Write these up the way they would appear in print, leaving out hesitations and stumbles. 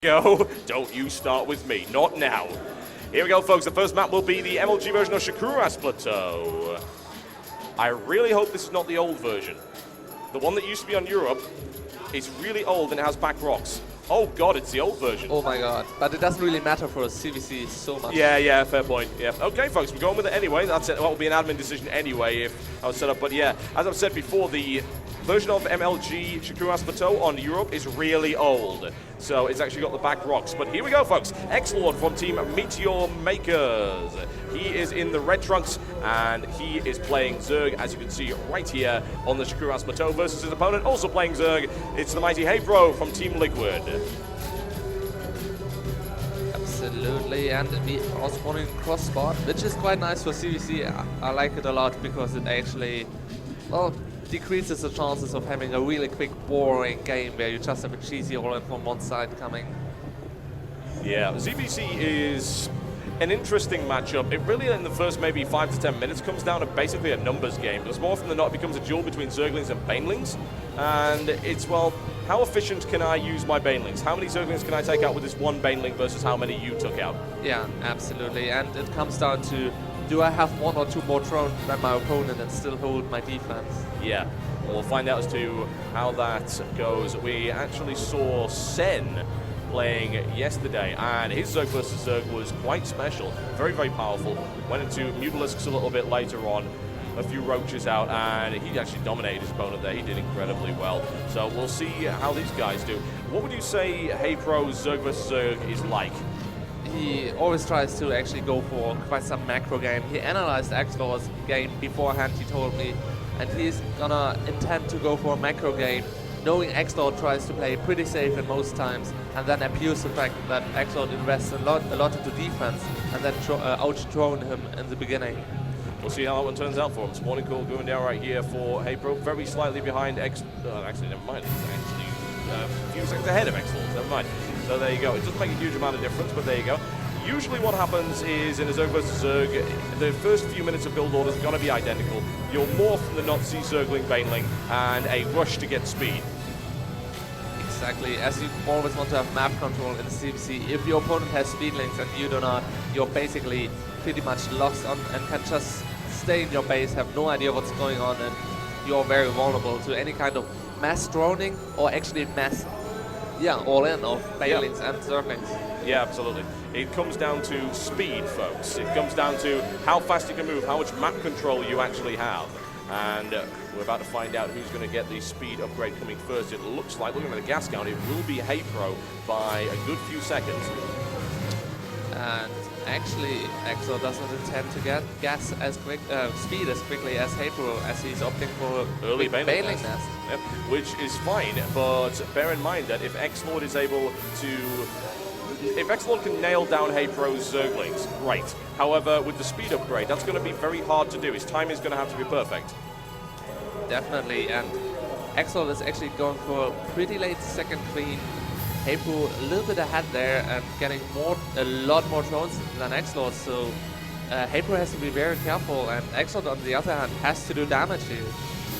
Go, don't you start with me, not now. Here we go, folks. The first map will be the MLG version of Shakuras Plateau. I really hope this is not the old version. The one that used to be on Europe is really old and it has back rocks. Oh god, it's the old version. Oh my god, but it doesn't really matter for CVC so much. Yeah, fair point. Yeah. Okay, folks, we're going with it anyway. That's it. That will be an admin decision anyway if I was set up. But yeah, as I've said before, the version of MLG Shakuras Plateau on Europe is really old. So it's actually got the back rocks. But here we go, folks. Xlord from Team Meteor Makers. He is in the red trunks and he is playing Zerg, as you can see right here on the Shakuras Plateau versus his opponent, also playing Zerg. It's the mighty Haypro from Team Liquid. Absolutely, and we are spawning cross spot, which is quite nice for CVC. I like it a lot because it actually, well, decreases the chances of having a really quick, boring game where you just have a cheesy all-in from one side coming. Yeah, CVC is an interesting matchup. It really, in the first maybe 5 to 10 minutes, comes down to basically a numbers game. Because more often than not, it becomes a duel between Zerglings and Banelings. And it's, well, how efficient can I use my Banelings? How many Zerglings can I take out with this one Baneling versus how many you took out? Yeah, absolutely. And it comes down to, do I have one or two more drones than my opponent and still hold my defense? Yeah, we'll find out as to how that goes. We actually saw Sen playing yesterday, and his Zerg versus Zerg was quite special. Very, very powerful. Went into Mutalisks a little bit later on, a few roaches out, and he actually dominated his opponent there. He did incredibly well. So we'll see how these guys do. What would you say Haypro's Zerg versus Zerg is like? He always tries to actually go for quite some macro game. He analyzed Xlord's game beforehand, he told me, and he's gonna intend to go for a macro game, knowing Xlord tries to play pretty safe in most times, and then abuse the fact that Xlord invests a lot into defense, and then out-drone him in the beginning. We'll see how that one turns out for him. Spawning call going down right here for Haypro, very slightly behind actually, never mind. It's actually a few seconds ahead of Xlord, never mind. So there you go. It doesn't make a huge amount of difference, but there you go. Usually what happens is in a Zerg versus Zerg, the first few minutes of build orders are going to be identical. You'll more often than not see Zergling, Baneling, and a rush to get speed. Exactly, as you always want to have map control in CVC. If your opponent has speedlings and you do not, you're basically pretty much lost on and can just stay in your base, have no idea what's going on, and you're very vulnerable to any kind of mass droning or actually mass all-in of Banelings and Zerglings. Yeah, absolutely. It comes down to speed, folks. It comes down to how fast you can move, how much map control you actually have. And we're about to find out who's going to get the speed upgrade coming first. It looks like, looking at the gas count, it will be Haypro by a good few seconds. And actually, Xlord doesn't intend to get gas as quick, speed as quickly as Haypro, as he's opting for early Baneling nest. Yep, which is fine, but bear in mind that if Xlord is able to... If Xlord can nail down Haypro's Zerglings, great. However, with the speed upgrade, that's going to be very hard to do. His time is going to have to be perfect. Definitely, and Xlord is actually going for a pretty late second queen. Haypro a little bit ahead there and getting a lot more drones than Xlord, so Haypro has to be very careful, and Xlord on the other hand has to do damage here.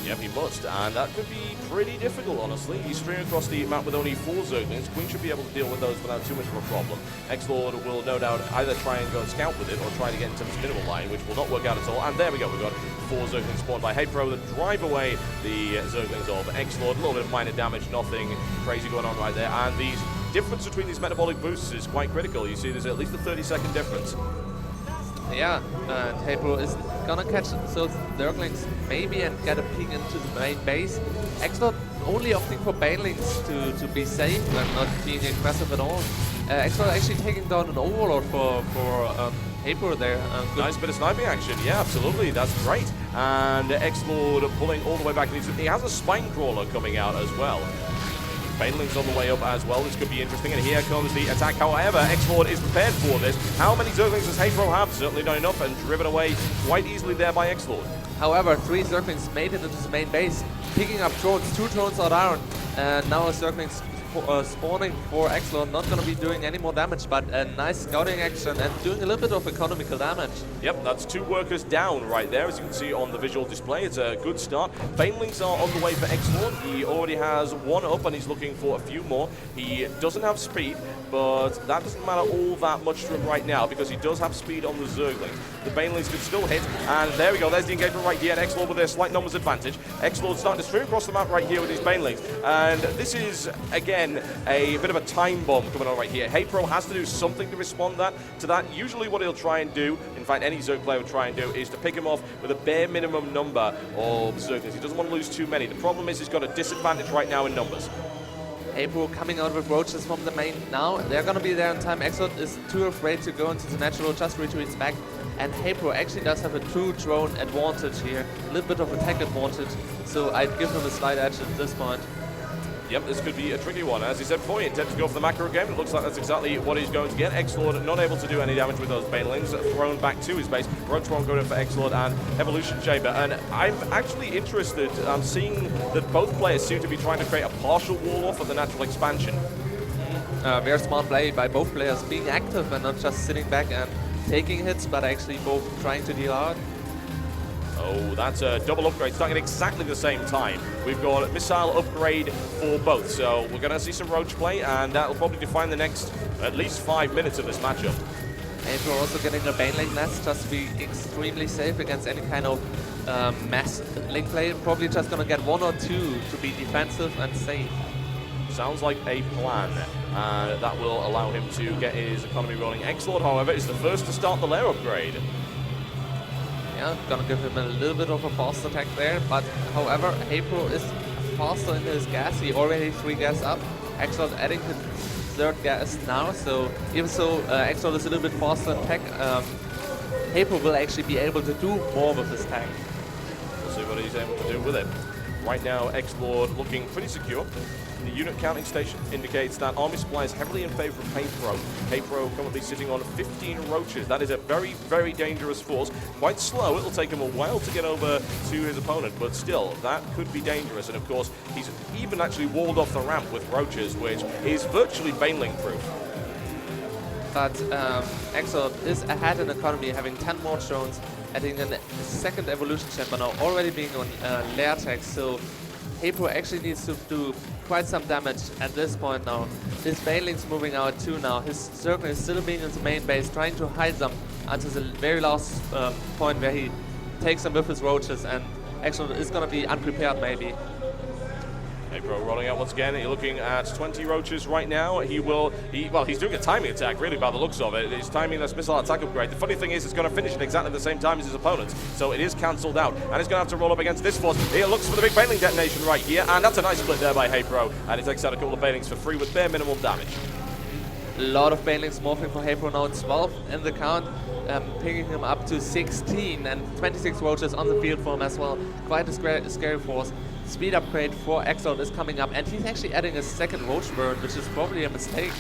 Yep, he must, and that could be pretty difficult, honestly. He's streaming across the map with only 4 Zerglings. Queen should be able to deal with those without too much of a problem. Xlord will no doubt either try and go and scout with it or try to get into this minimal line, which will not work out at all. And there we go, we've got 4 Zerglings spawned by Haypro that drive away the Zerglings of Xlord. A little bit of minor damage, nothing crazy going on right there. And the difference between these metabolic boosts is quite critical. You see there's at least a 30-second difference. Yeah, and Haypro is gonna catch those Zerglings maybe and get a peek into the main base. Xlord only opting for Banelings to be safe and not being aggressive at all. Xlord actually taking down an Overlord for Haypro there. Nice bit of sniping action, yeah, absolutely, that's great. And Xlord pulling all the way back. He has a Spine Crawler coming out as well. Baneling's on the way up as well. This could be interesting, and here comes the attack. However, Xlord is prepared for this. How many Zerglings does Haypro have? Certainly not enough, and driven away quite easily there by Xlord. However, 3 Zerglings made it into the main base, picking up drones. 2 drones are down, and now a Zerglings spawning for Xlord, not going to be doing any more damage, but a nice scouting action and doing a little bit of economical damage. Yep, that's 2 workers down right there, as you can see on the visual display. It's a good start. Banelings are on the way for Xlord. He already has 1 up and he's looking for a few more. He doesn't have speed, but that doesn't matter all that much to him right now because he does have speed on the Zergling. The Banelings can still hit, and there we go, there's the engagement right here, and Xlord with a slight numbers advantage. Xlord starting to stream across the map right here with his Banelings, and this is, again, a bit of a time bomb coming on right here. Haypro has to do something to respond to that. Usually what he'll try and do, in fact any Zerg player will try and do, is to pick him off with a bare minimum number of Zerglings. He doesn't want to lose too many. The problem is he's got a disadvantage right now in numbers. Haypro coming out with roaches from the main now. They're gonna be there in time. Xlord is too afraid to go into the natural, just retreats back. And Haypro actually does have a true drone advantage here. A little bit of attack advantage. So I'd give him a slight edge at this point. Yep, this could be a tricky one. As he said before, he intends to go for the macro game. It looks like that's exactly what he's going to get. Xlord not able to do any damage with those Banelings, thrown back to his base. Roach1 going in for Xlord and Evolution Chamber. And I'm actually interested. I'm seeing that both players seem to be trying to create a partial wall off of the natural expansion. Very smart play by both players, being active and not just sitting back and taking hits, but actually both trying to deal out. Oh, that's a double upgrade starting at exactly the same time. We've got a missile upgrade for both, so we're going to see some Roach play, and that'll probably define the next at least 5 minutes of this matchup. Haypro also getting a Baneling nest just to be extremely safe against any kind of mass link play. Probably just going to get 1 or 2 to be defensive and safe. Sounds like a plan. That will allow him to get his economy rolling. Xlord, however, is the first to start the lair upgrade. Yeah, gonna give him a little bit of a fast attack there, but however, Haypro is faster in his gas. He already 3 gas up. Xlord adding his 3rd gas now, so even so Xlord is a little bit faster in tech, Haypro will actually be able to do more with his tech. We'll see what he's able to do with it. Right now, Xlord looking pretty secure. The unit counting station indicates that army supply is heavily in favor of Haypro. Haypro currently sitting on 15 roaches. That is a very, very dangerous force. Quite slow. It'll take him a while to get over to his opponent, but still, that could be dangerous. And of course, he's even actually walled off the ramp with roaches, which is virtually Baneling-proof. But Xlord is ahead in economy, having 10 more drones, adding a 2nd evolution chamber now, already being on lair tech, so Haypro actually needs to do quite some damage at this point now. His Baneling's moving out too now. His Zergling is still being in the main base, trying to hide them until the very last point where he takes them with his roaches, and Xlord is going to be unprepared maybe. Haypro rolling out once again. He's looking at 20 roaches right now. Well, he's doing a timing attack, really, by the looks of it. He's timing this missile attack upgrade. The funny thing is, it's going to finish at exactly the same time as his opponents, so it is cancelled out. And he's going to have to roll up against this force. He looks for the big Baneling detonation right here, and that's a nice split there by Haypro. And he takes out a couple of Banelings for free with bare minimum damage. A lot of Banelings morphing for Haypro now, 12 in the count, picking him up to 16, and 26 roaches on the field for him as well. Quite a scary force. Speed upgrade for Xlord is coming up, and he's actually adding a 2nd roach burn, which is probably a mistake.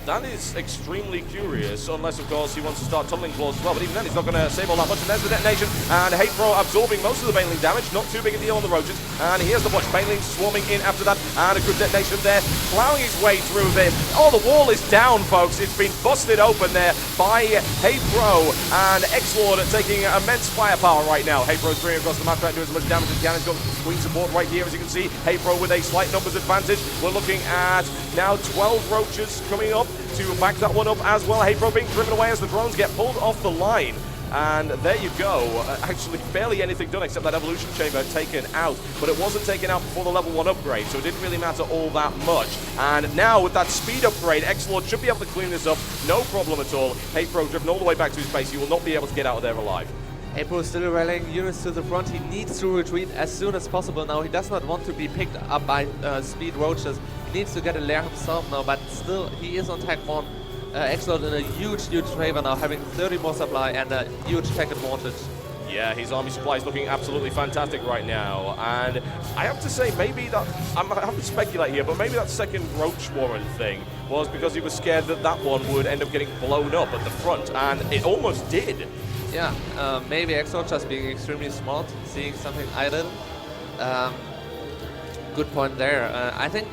That is extremely curious, unless, of course, he wants to start tunneling claws as well. But even then, he's not going to save all that much. And there's the detonation. And Haypro absorbing most of the Baneling damage. Not too big a deal on the roaches. And here's the watch. Baneling swarming in after that. And a good detonation there. Plowing his way through this. Oh, the wall is down, folks. It's been busted open there by Haypro. And Xlord taking immense firepower right now. Haypro's bringing across the map, trying to do as much damage as he can. He's got screen support right here, as you can see. Haypro with a slight numbers advantage. We're looking at now 12 roaches coming up to back that one up as well. Haypro being driven away as the drones get pulled off the line. And there you go. Actually, barely anything done except that evolution chamber taken out. But it wasn't taken out before the level 1 upgrade, so it didn't really matter all that much. And now with that speed upgrade, Xlord should be able to clean this up. No problem at all. Haypro driven all the way back to his base. He will not be able to get out of there alive. Haypro is still rallying units to the front. He needs to retreat as soon as possible now. He does not want to be picked up by speed roaches. He needs to get a lair himself now, but still he is on tech 1. Xlord in a huge favor now, having 30 more supply and a huge tech advantage. Yeah, his army supply is looking absolutely fantastic right now. And I have to say, maybe that, I have to speculate here, but maybe that 2nd Roach Warren thing was because he was scared that that one would end up getting blown up at the front, and it almost did. Yeah, maybe Xlord just being extremely smart, seeing something I didn't. Good point there. I think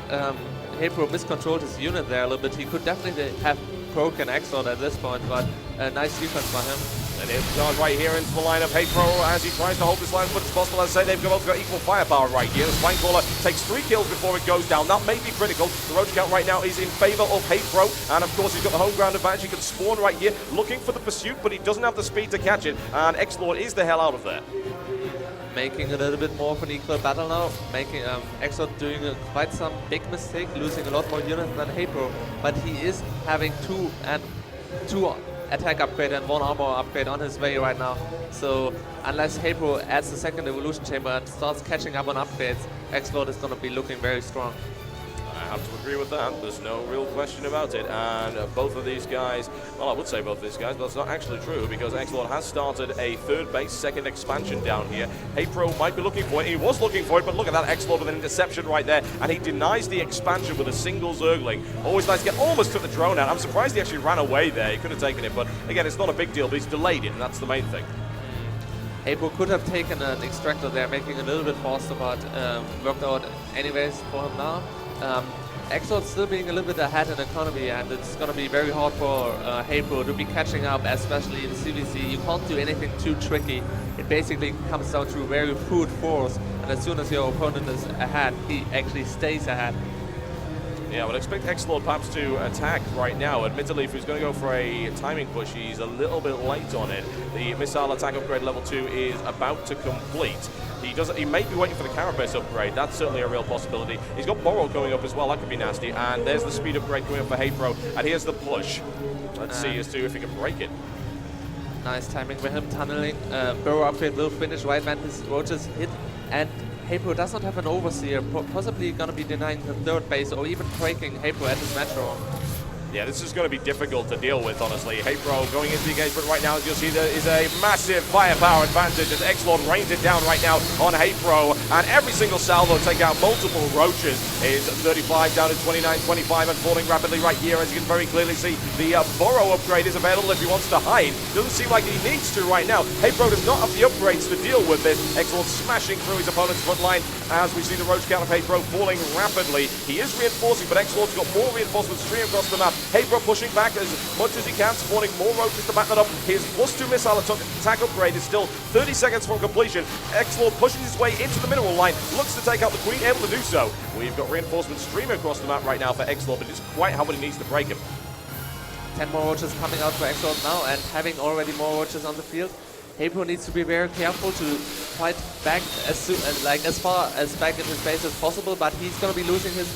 Haypro miscontrolled his unit there a little bit. He could definitely have broken Xlord at this point, but nice defense by him. And it's gone right here into the line of Haypro as he tries to hold this line as much as possible. As I say, they've both got equal firepower right here. The Spinecrawler takes 3 kills before it goes down. That may be critical. The roach count right now is in favor of Haypro. And of course, he's got the home ground advantage. He can spawn right here, looking for the pursuit, but he doesn't have the speed to catch it. And Xlord is the hell out of there. Making a little bit more of an equal battle now, making Xlord doing quite some big mistake, losing a lot more units than Haypro, but he is having two attack upgrade and 1 armor upgrade on his way right now. So unless Haypro adds the second evolution chamber and starts catching up on upgrades, Xlord is going to be looking very strong. I have to agree with that. There's no real question about it. And both of these guys, well, I would say both of these guys, but it's not actually true because Xlord has started a 3rd base, 2nd expansion down here. Haypro might be looking for it. He was looking for it, but look at that Xlord with an interception right there. And he denies the expansion with a single Zergling. Always nice to get, almost took the drone out. I'm surprised he actually ran away there. He could have taken it, but again, it's not a big deal, but he's delayed it, and that's the main thing. Haypro could have taken an extractor there, making it a little bit faster, but worked out anyways for him now. Xlord still being a little bit ahead in economy, and it's going to be very hard for Haypro to be catching up, especially in CVC. You can't do anything too tricky. It basically comes down to very brute force, and as soon as your opponent is ahead, he actually stays ahead. Yeah, I would expect Xlord perhaps to attack right now. Admittedly, if he's going to go for a timing push, he's a little bit late on it. The missile attack upgrade level 2 is about to complete. He may be waiting for the Carapace upgrade. That's certainly a real possibility. He's got Borrow going up as well. That could be nasty. And there's the speed upgrade coming up for Haypro. And here's the push. Let's see as to if he can break it. Nice timing with him tunneling. Burrow upgrade will finish right when his roaches hit. And Haypro does not have an Overseer, possibly going to be denying the 3rd base or even breaking Haypro at his Metro. Yeah, this is going to be difficult to deal with, honestly. Haypro going into the engagement right now, as you'll see, there is a massive firepower advantage as Xlord rains it down right now on Haypro. And every single salvo take out multiple roaches is 35 down to 29, 25 and falling rapidly right here. As you can very clearly see, the Borrow upgrade is available if he wants to hide. Doesn't seem like he needs to right now. Haypro does not have the upgrades to deal with this. Xlord smashing through his opponent's front line as we see the roach count of Haypro falling rapidly. He is reinforcing, but Xlord's got more reinforcements streaming across the map. Haypro pushing back as much as he can, spawning more roaches to back that up. His +2 missile attack upgrade is still 30 seconds from completion. Xlord pushing his way into the mineral line, looks to take out the Queen, able to do so. We've got reinforcements streaming across the map right now for Xlord, but it's quite how many needs to break him. 10 more roaches coming out for Xlord now, and having already more roaches on the field. Haypro needs to be very careful to fight back as far as back in his base as possible, but he's going to be losing his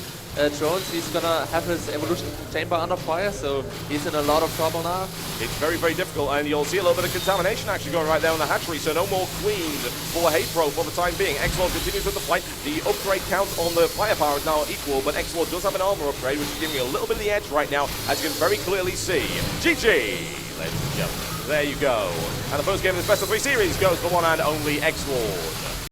drones. He's going to have his evolution chamber under fire, so he's in a lot of trouble now. It's very, very difficult, and you'll see a little bit of contamination actually going right there on the hatchery, so no more queens for Haypro for the time being. Xlord continues with the fight. The upgrade count on the firepower is now equal, but Xlord does have an armor upgrade, which is giving you a little bit of the edge right now, as you can very clearly see. GG, ladies and gentlemen. There you go. And the first game of this best of 3 series goes for one and only Xlord.